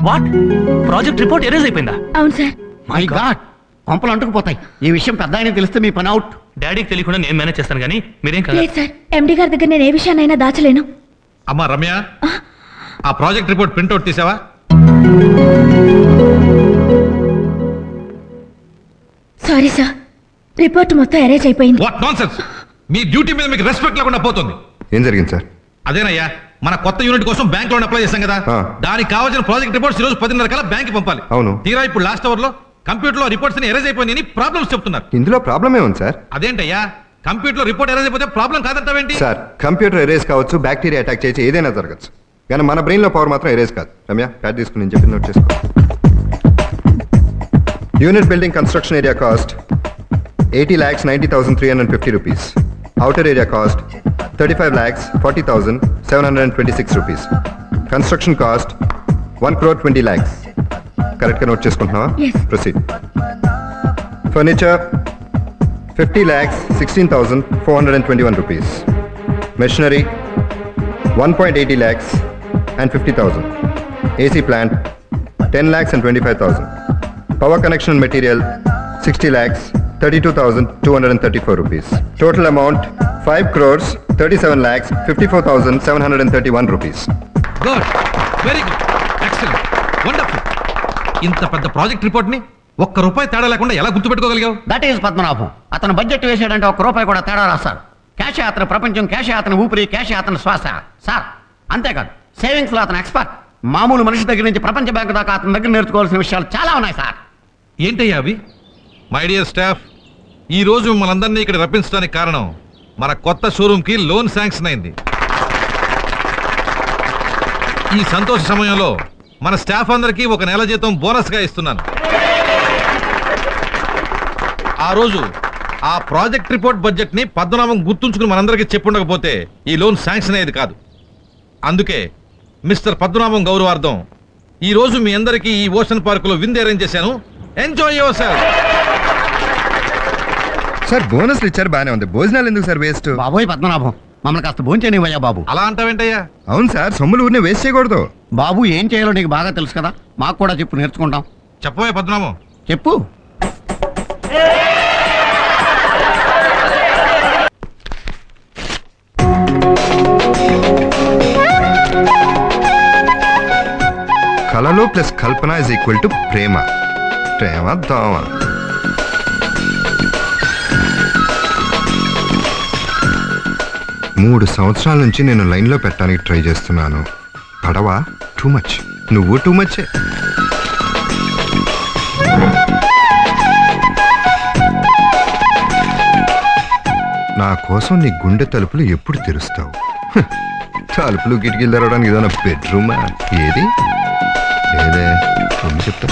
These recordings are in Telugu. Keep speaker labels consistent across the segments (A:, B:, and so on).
A: వాట్? ప్రాజెక్ట్ రిపోర్ట్ ఎరేజ్ అయిపోయిందా?
B: అవును సార్.
C: మై గాడ్, పంపలు అంటుకుపోతాయి. ఈ విషయం పెద్ద ఆయన తెలిస్తే మీ పని అవుట్.
A: డాడీకి తెలియకుండా నేను మేనేజ్ చేస్తాను కానీ మీరేం కాదు.
B: లేదు సార్, ఎండి గారి దగ్గర నేను ఏ విషయాన్నైనా దాచలేను.
D: అమ్మా రమ్య, ఆ ప్రాజెక్ట్ రిపోర్ట్ ప్రింట్అవుట్ తీసావా?
B: సారీ సార్, రిపోర్ట్ మొత్తం అరేంజ్ అయిపోయింది.
D: What nonsense! మీ డ్యూటీ మీద మీకు రెస్పెక్ట్ లేకుండా పోతుంది.
E: ఏం జరిగింది సార్?
D: అదేనయ్యా, మన కొత్త యూనిట్ కోసం బ్యాంక్ లోన్ అప్లై చేశాం కదా, దానికి కావాల్సిన ప్రాజెక్ట్ రిపోర్ట్స్ ఈ రోజు 10:30 కల్లా బ్యాంక్ పంపాలి.
E: అవును.
D: తీరా ఇప్పుడు లాస్ట్ అవర్ లో కంప్యూటర్ లో రిపోర్ట్స్ ఎరేజ్ అయిపోయినాయి ప్రాబ్లమ్స్ చెప్తున్నారు.
E: ఇందులో ప్రాబ్లం ఏముంది సార్?
D: అదేంటయ్యా, కంప్యూటర్ లో రిపోర్ట్ ఎరేజ్ అయిపోతే ప్రాబ్లం కాదంటావేంటి?
E: సార్, కంప్యూటర్ ఎరేజ్ కావచ్చు, బ్యాక్టీరియా అటాక్ చేసి ఏదైనా జరగచ్చు, కానీ మన బ్రెయిన్ లో పవర్ మాత్రం ఎరేజ్ కాదు. రమ్య, ప్యాడ్ తీసుకుని నేను చెప్పి నోట్ చేసుకో. Unit building construction area cost 80,90,350 rupees. Outer area cost 35,40,726 rupees. Construction cost 1,20 lakhs. Correct గా note చేసుకుంటున్నావా?
B: Yes.
E: Proceed. Furniture 50,16,421 rupees. Machinery 1.80 lakhs and 50,000. AC plant 10 lakhs and 25,000. Power connection material 60 lakhs 32,234 rupees. Total amount 5 crores 37 lakhs 54,731 rupees.
D: Good, very good, excellent, wonderful. ఇంత పెద్ద ప్రాజెక్ట్ రిపోర్ట్ ని ఒక్క రూపాయి తేడా లేకుండా ఎలా గుర్తుపెట్టుకోగలిగావు?
C: That is Padmanabham. అతను బడ్జెట్ వేసాడంటే ఒక్క రూపాయి కూడా తేడా రాస్తారు. క్యాషే అతని ప్రపంచం, క్యాషే అతని ఊపిరి, క్యాషే అతని శ్వాస. సార్, అంతేకాదు, సేవింగ్స్ లో అతను ఎక్స్పర్ట్. మామూలు మనిషి దగ్గర నుంచి ప్రపంచ బ్యాంకు దాకా అతని దగ్గర నేర్చుకోవాల్సిన విషయాలు చాలా ఉన్నాయి సార్.
D: ఏంటయ్యా అవి? మై డియర్ స్టాఫ్, ఈ రోజు మిమ్మల్ని అందరినీ ఇక్కడ రప్పించడానికి కారణం మన కొత్త షోరూమ్ కి లోన్ శాంక్షన్ అయింది. ఈ సంతోష సమయంలో మన స్టాఫ్ అందరికీ 1 నెల జీతం బోనస్ గా ఇస్తున్నాను. ఆ రోజు ఆ ప్రాజెక్ట్ రిపోర్ట్ బడ్జెట్ ని పద్మనాభం గుర్తుంచుకుని మనందరికీ చెప్పుండకపోతే ఈ లోన్ శాంక్షన్ అయ్యేది కాదు. అందుకే మిస్టర్ పద్మనాభం గౌరవార్థం ఈ రోజు మీ అందరికీ ఈ ఓషన్ పార్క్ లో విందు అరేంజ్ చేశాను. Enjoy your self.
E: సార్, బోనస్లు ఇచ్చారు, బానే ఉంది, భోజనాలు ఎందుకు సార్ వేస్ట్?
C: బాబోయ్ పద్మనాభం, మమ్మల్ని కాస్త భోంచేనివయ్యా బాబు.
D: అలా అంటావేంటయ్యా?
E: అవును సార్, సొమ్ములు ఊరినే వేస్ట్ చేయకూడదు.
C: బాబు, ఏం చేయాలో నీకు బాగా తెలుసు కదా, మాకు కూడా చెప్పు, నేర్చుకుంటాం.
D: చెప్పవే పద్మనాభం.
C: చెప్పు.
E: కళలో ప్లస్ కల్పన ఇస్ ఈక్వల్ టు ప్రేమ. ప్రేమ దోమ. మూడు సంవత్సరాల నుంచి నేను లైన్లో పెట్టడానికి ట్రై చేస్తున్నాను. పడవ టూ మచ్, నువ్వు టూ మచ్చే. నా కోసం నీ గుండె తలుపులు ఎప్పుడు తెరుస్తావు? తలుపులు కిటికీలు తెరవడానికి ఏదైనా బెడ్రూమా? ఏది లేదే, చెప్తా.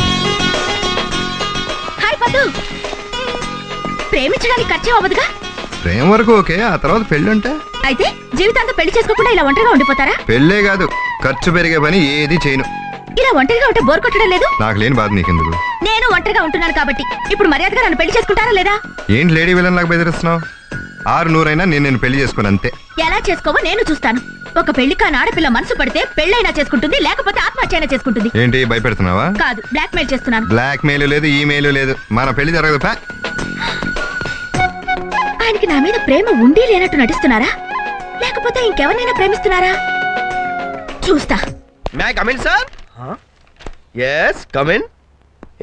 B: ప్రేమించడానికి ఖర్చు అవ్వదుగా?
E: ప్రేమ వరకు ఓకే, ఆ తర్వాత పెళ్లి అంటే?
B: అయితే జీవితాంతం పెళ్లి చేసుకోకుండా ఇలా ఒంటరిగా ఉండిపోతారా?
E: పెళ్ళే కాదు, ఖర్చు పెరిగే పని ఏది చేయను.
B: ఇలా ఒంటరిగా ఉంటే బోర్ కొట్టడం లేదు?
E: నాకు లేని బాధ నీకెందుకు?
B: నేను ఒంటరిగా ఉంటున్నాను కాబట్టి ఇప్పుడు మర్యాదగా నన్ను పెళ్లి చేసుకుంటారా లేదా?
E: ఏంటి లేడీ విలన్ లాగా బెదిరిస్తున్నావు? 600 అయినా నేను పెళ్లి చేసుకోను, అంతే.
B: ఎలా చేసుకోవో నేను చూస్తాను. ఒక పెళ్లి కాని ఆడపిల్ల మనసు పడితే పెళ్ళైనా చేసుకుంటుంది, లేకపోతే ఆత్మహత్య చేసుకుంటుంది.
E: ఏంటి భయపెడుతున్నావా?
B: కాదు, బ్లాక్ మెయిల్ చేస్తున్నాను.
E: బ్లాక్ మెయిల్ లేదు, ఈమెయిల్ లేదు, మన పెళ్లి జరగదు.
B: ఆయనకి నా మీద ప్రేమ ఉండి లేనట్టు నటిస్తున్నారా, లేకపోతే ఇంకెవరినైనా ప్రేమిస్తున్నారా? చూస్తా.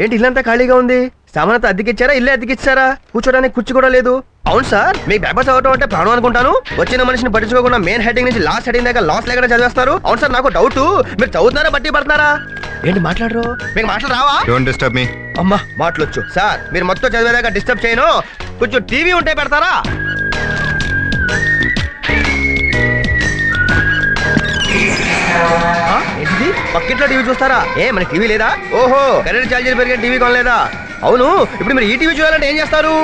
F: ఏంటి ఇల్లంతా ఖాళీగా ఉంది? సామానంతా అద్దెకిచ్చారా? ఇల్లే అద్దెకిచ్చారా? కూర్చోడానికి కుర్చీ కూడా లేదు. అవును సార్, మీకు పేపర్స్ చదవటం అంటే ప్రాణం అనుకుంటాను. వచ్చిన మనిషిని పట్టించుకోకుండా మెయిన్ హెడ్డింగ్ నుంచి లాస్ట్ హెడ్డింగ్ దాకా లాస్ లేకుండా చదివేస్తారు. అవును సార్, నాకు డౌట్, మీరు చదువుతున్నారా బట్టి పడుతున్నారా? ఏంటి మాట్లాడరు? మీకు మాటలు రావా?
E: Don't disturb me.
F: అమ్మా, మాటలొచ్చు సార్. మీరు మొత్తం చదివేదాకా డిస్టర్బ్ చేయను. కొంచెం టీవీ ఉంటే పెడతారా? ఏంటిది, పక్కింట్లో టీవీ చూస్తారా? మన టీవీ లేదా? ఓహో, కరెంట్ ఛార్జీలు పెరిగిన టీవీ కొనలేదా? అవును, ఇప్పుడు మీరు ఈ టీవీ చూడాలంటే ఏం చేస్తారు?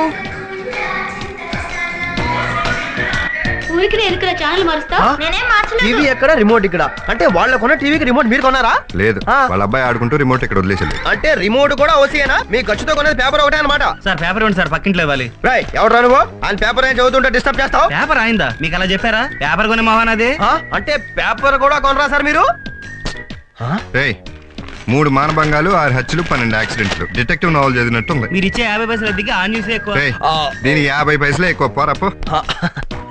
F: టీవీ ఎక్కడ, రిమోట్ ఇక్కడ. అంటే వాళ్ళ కొన్న టీవీకి రిమోట్ మీరు కొన్నారా?
E: లేదు, వాళ్ళ అబ్బాయి ఆడుకుంటూ రిమోట్ ఇక్కడ వదిలేసింది.
F: అంటే రిమోట్ కూడా ఓసీయేనా? మీ ఖర్చుతో కొనేది పేపర్ ఒకటే అనమాట.
A: సార్, పేపర్ ఇవ్వండి సార్, పక్కింట్లో ఇవ్వాలి.
F: రాయ్, ఎవరు రానువో? ఆయన పేపర్ ఏం చదువుతుంటే డిస్టర్బ్ చేస్తావు?
A: పేపర్ అయిందా? మీకు అలా చెప్పారా? పేపర్ కొనే మోహన్ అది.
F: అంటే పేపర్ కూడా కొనరా సార్ మీరు?
E: 3 మానభంగాలు 6 హత్యలు 12 యాక్సిడెంట్లు డిటెక్టివ్ నావల్ చదివినట్టు ఉంది.
A: మీరు ఇచ్చే 50 పైసలు అద్దెకి ఆ న్యూస్ ఎక్కువ.
E: రేయ్, దీనికి 50 పైసలే ఎక్కువ పోరాపో.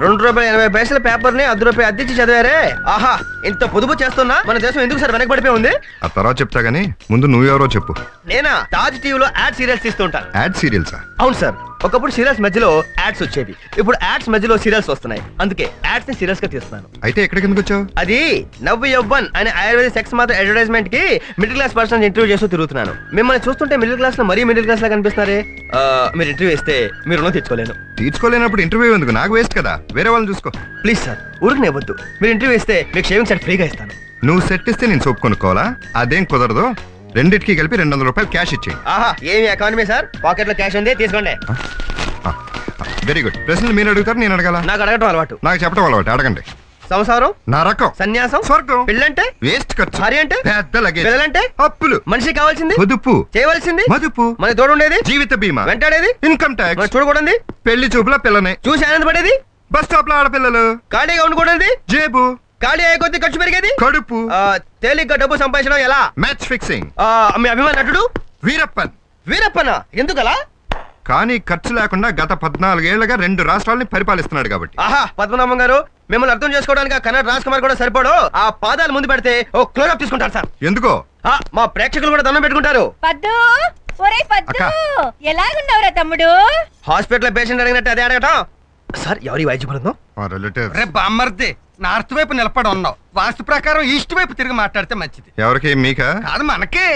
F: ₹2.80 పేపర్ ని ₹10 అద్దెచ్చి చదివారే. ఆహా, ఇంత పొదుపు చేస్తున్నా మన దేశం ఎందుకు సార్ వెనకబడిపోయి ఉంది?
E: ఆ తర్వాత చెప్తా గానీ ముందు నువ్వెవరో చెప్పు.
F: నేనా తాజ్ టీవీలో యాడ్ సీరియల్స్ తీస్తుంటాను.
E: యాడ్ సీరియల్సా?
F: అవును సార్, ఒకప్పుడు సీరియల్స్ మధ్యలో యాడ్స్ వచ్చేది, ఇప్పుడు యాడ్స్ మధ్యలో సీరియల్స్ వస్తున్నాయి. అందుకే యాడ్స్ ని సీరియల్స్ గా తీస్తున్నాను.
E: అయితే ఎక్కడికి ఎందుకు వచ్చావు?
F: అది నవ్వు యవ్వన్ అనే ఆయుర్వేదిక్ సెక్స్ మాత్రం అడ్వర్టైజ్మెంట్ కి మిడిల్ క్లాస్ పర్సన్ ఇంటర్వ్యూ చేస్తూ తిరుగుతున్నాను. మిమ్మల్ని చూస్తుంటే మిడిల్ క్లాస్ లో మరీ మిడిల్ క్లాస్ లా కనిపిస్తున్నారే. మీరు ఇంటర్వ్యూ ఇస్తే మీరు రుణం తెచ్చుకోలేను.
E: తీర్చుకోలేనప్పుడు ఇంటర్వ్యూ ఎందుకు? నాకు వేస్ట్ కదా, వేరే వాళ్ళని చూసుకో.
F: ప్లీజ్ సార్, ఊరికి ఇవ్వద్దు. మీరు ఇంటర్వ్యూ ఇస్తే మీకు షేవింగ్ సెట్ ఫ్రీగా ఇస్తాను.
E: నువ్వు సెట్ ఇస్తే నేను సోప్ కొనుక్కోవాలా? అదేం కుదరదు. రెండిటికి కలిపి ₹200 క్యాష్ ఇచ్చేయి.
F: ఆహా, ఏమి ఎకానమీ సార్, పాకెట్ లో క్యాష్ ఉంది, తీసుకోండి.
E: Very good. ప్రశ్నలు మీరు అడుగుతారు, నేను అడగాల?
F: నాకు అడగటం అలవాటు.
E: నాకు చెప్పడం అలవాటు, అడగండి.
F: సంసారం,
E: నా రకం,
F: సన్యాసం,
E: స్వర్గం,
F: పెళ్ళంటే,
E: వేస్ట్ ఖర్చు,
F: భార్య అంటే,
E: పెద్ద లగేజ్,
F: పిల్లలంటే,
E: అప్పులు,
F: మనిషి కావాల్సింది,
E: పొదుపు,
F: చేయవలసింది,
E: మదుపు,
F: మన తోడు ఉండేది,
E: జీవిత బీమా,
F: వెంటాడేది,
E: ఇన్కమ్ ట్యాక్స్,
F: చూడకూడదు,
E: పెళ్లి చూపుల పిల్లని
F: చూసి ఆనందపడేది,
E: బస్ స్టాప్ లో ఆడపిల్లలు,
F: ఖాళీగా ఉండకూడదు,
E: జేబు,
F: ఖాళీ అయ్యే కొద్ది ఖర్చు పెరిగేది,
E: కడుపు,
F: తేలిగ్గా డబ్బు సంపాదించడం ఎలా,
E: మ్యాచ్ ఫిక్సింగ్,
F: మీ అభిమాన నటుడు
E: వీరప్పన్.
F: వీరప్పన ఎందుకలా?
E: కానీ ఖర్చు లేకుండా గత 14 ఏళ్లుగా 2 రాష్ట్రాలని పరిపాలిస్తున్నాడు కాబట్టి.
F: ఆహా, పద్మనాభం గారు, మిమ్మల్ని అర్థం చేసుకోవడానికి కన్నడ రాజ్ కుమార్ కూడా సరిపడు. ఆ పాదాలు ముందు పెడితే ఓ క్లోజప్ తీసుకుంటారు సార్.
E: ఎందుకో?
F: మా ప్రేక్షకులు కూడా దండం పెట్టుకుంటారు.
B: పద్దు, ఒరేయ్ పద్దు,
E: అక్క.
B: ఎలాగున్నావురా తమ్ముడు?
F: హాస్పిటల్ పేషెంట్ అడిగినట్టు అదే అడగటం. సార్, ఎవరి వైద్య బృందం?
E: రిలేటివ్స్.
G: రే బామ్మర్ది, నార్త్ వైపు నిలబడి ఉన్నావు. వాస్తు ప్రకారం ఈస్ట్ వైపు తిరిగి మాట్లాడితే మంచిది.
E: ఎవరికి? మీకా?
G: కాదు, మనకే.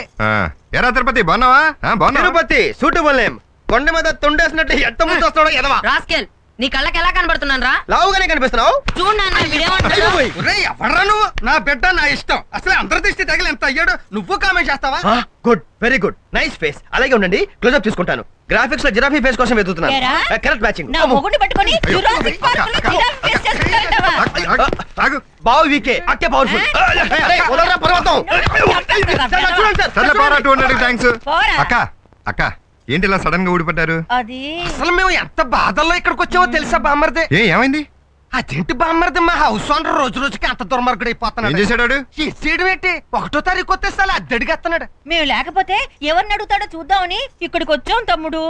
E: ఎరా తిరుపతి, బాగున్నావా? బాగున్నా.
F: Tirupati suitable name. కొండ మీద తొండేసినట్టు ఎంత ముందు వస్తాడో ఎదవా.
H: రాస్కెల్, నీ కళ్ళకి ఎలా కనబడుతున్నాను రా?
F: లావుగానే కనిపిస్తున్నావు.
H: చూడు నాన్న, వీడేమంటాడు?
G: రే ఎవడ్రా నువ్వు? నా బిడ్డ నా ఇష్టం. అసలు అంతర్దృష్టి తగిలి ఎంత అయ్యాడు. నువ్వు కామెంట్ చేస్తావా?
F: Good, very good, nice face. అలాగే ఉండండి, క్లోజప్ తీసుకుంటాను. గ్రాఫిక్స్ లో జిరాఫీ ఫేస్ కోసం వెతుకుతున్నాను.
B: ఏరా?
F: Correct matching.
B: నా మొగుడిని పట్టుకొని
E: అయ్యో.
B: జురాసిక్ పార్కులో జిరాఫీ ఫేస్ చేస్తున్నారంటావా?
E: ఆగు.
F: బావు వీకే, అక్కే పవర్ఫుల్. వదలరా పర్వతం. చూడండి సార్,
E: సర్లే, పోరా, 200 థ్యాంక్స్.
B: పోరా.
E: అక్క, అక్క, ఏంటి ఇలా సడన్ గా ఊడిపడ్డారు?
B: అది
G: అసలు మేము ఎంత బాధల్లో ఇక్కడికి వచ్చామో తెలుసా బామ్మర్ది?
E: ఏమైంది?
G: అదేంటి బామ్మర్ది, మా హౌస్ ఓనర్ రోజు రోజుకి అంత దుర్మార్గుడు
E: ఏం
G: అయిపోతున్నాడు.
E: చేశాడు?
G: చేయడం ఏంటి? 1వ తారీఖు వచ్చేస్తే అద్దడిగేస్తున్నాడు.
B: మేము లేకపోతే ఎవరిని అడుగుతాడో చూద్దామని ఇక్కడికి వచ్చాం తమ్ముడు.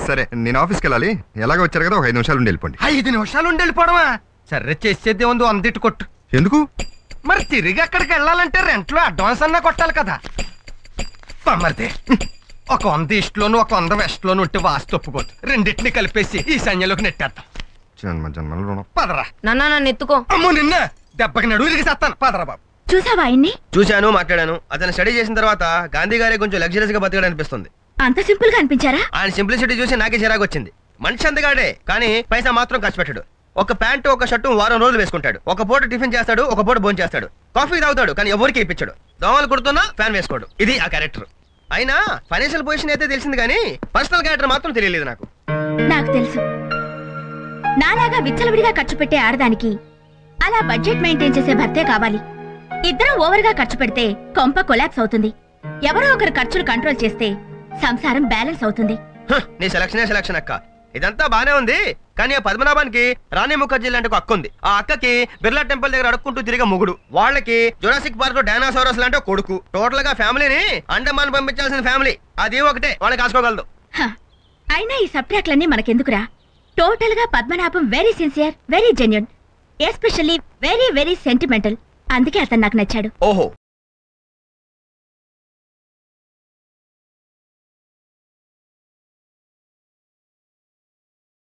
E: సరే, నేను ఆఫీస్కి వెళ్ళాలి. ఎలాగో వచ్చారు కదా, ఒక 5 నిమిషాలు ఉండి వెళ్ళిపోండి.
G: 5 నిమిషాలు ఉండి వెళ్ళిపోవడమా? సరే, చేసేది ఉంది, 100 కొట్టు.
E: ఎందుకు?
G: మరి తిరిగి అక్కడికి వెళ్ళాలంటే రెంట్లో అడ్వాన్స్ అన్నా కొట్టాలి కదా. బామ్మర్ది, ఒక 100 ఈస్ట్ లోను, ఒక 100 వెస్ట్ లోను ఉంటే వాస్తు ఒప్పుకోదు. రెండింటిని కలిపేసి ఈ సైన్యంలోకి నెట్టేద్దాం.
E: జన్మల రుణం.
G: పదరా.
H: నాన్న, నన్ను ఎత్తుకో.
G: అమ్మో, నిన్న దెబ్బకి నడువు ఇరిగిసేస్తాను. పదరా బాబు.
B: చూసావా ఆయన్ని?
F: చూశాను, మాట్లాడాను. అతను స్టడీ చేసిన తర్వాత గాంధీ గారే కొంచెం లగ్జరీస్ గా బతకడం అనిపిస్తుంది.
B: అంత సింపుల్ గా అనిపించారా?
F: ఆయన సింప్లిసిటీ చూసి నాకే చిరాకు వచ్చింది. మనిషి అందగాడే, కానీ పైసా మాత్రం ఖర్చు పెట్టాడు. ఒక ప్యాంటు, ఒక షర్టు వారం రోజులు వేసుకుంటాడు. ఒక పూట టిఫిన్ చేస్తాడు, ఒక పూట భోజనం చేస్తాడు. కాఫీ తాగుతాడు, కానీ ఎవరికి ఇప్పించాడు. దోమలు కుడుతున్నా ఫ్యాన్ వేసుకోడు. ఇది ఆ క్యారెక్టర్. అయినా ఫైనాన్షియల్ పొజిషన్ అయితే తెలిసింది, కానీ పర్సనల్ క్యారెక్టర్ మాత్రం తెలియలేదు నాకు.
B: నాకు తెలుసు. నాలాగా విచ్చలవిడిగా ఖర్చు పెట్టే ఆడదానికి అలా బడ్జెట్ మెయింటైన్ చేసే భర్తే కావాలి. ఇద్దరం ఓవర్ గా ఖర్చు పెడితే కొంప కొలాప్స్ అవుతుంది. ఎవరో ఒకరు ఖర్చులు కంట్రోల్ చేస్తే సంసారం బ్యాలెన్స్ అవుతుంది.
F: నీ సెలక్షన్ అక్క. ఇదంతా బానే ఉంది, కానీ ఆ పద్మనాభానికి రాణి ముఖర్జీ లాంటి ఒక అక్క ఉంది. ఆ అక్కకి బిర్లా టెంపుల్ దగ్గర అడుక్కుంటూ తిరిగే మొగుడు, వాళ్ళకి జురాసిక్ పార్క్ లో డైనాసోరస్ లాంటి ఒక కొడుకు. టోటల్ గా ఫ్యామిలీని అండమాన్ పంపించాల్సిన ఫ్యామిలీ. అది ఒకటే వాళ్ళకి కాసుకోగలదు.
B: అయినా ఈ సబ్ట్రాక్లన్నీ మనకెందుకురా? టోటల్ గా Padmanabham very sincere, very genuine, especially very very sentimental. అందుకే అతను నాకు నచ్చాడు.
F: ఓహో,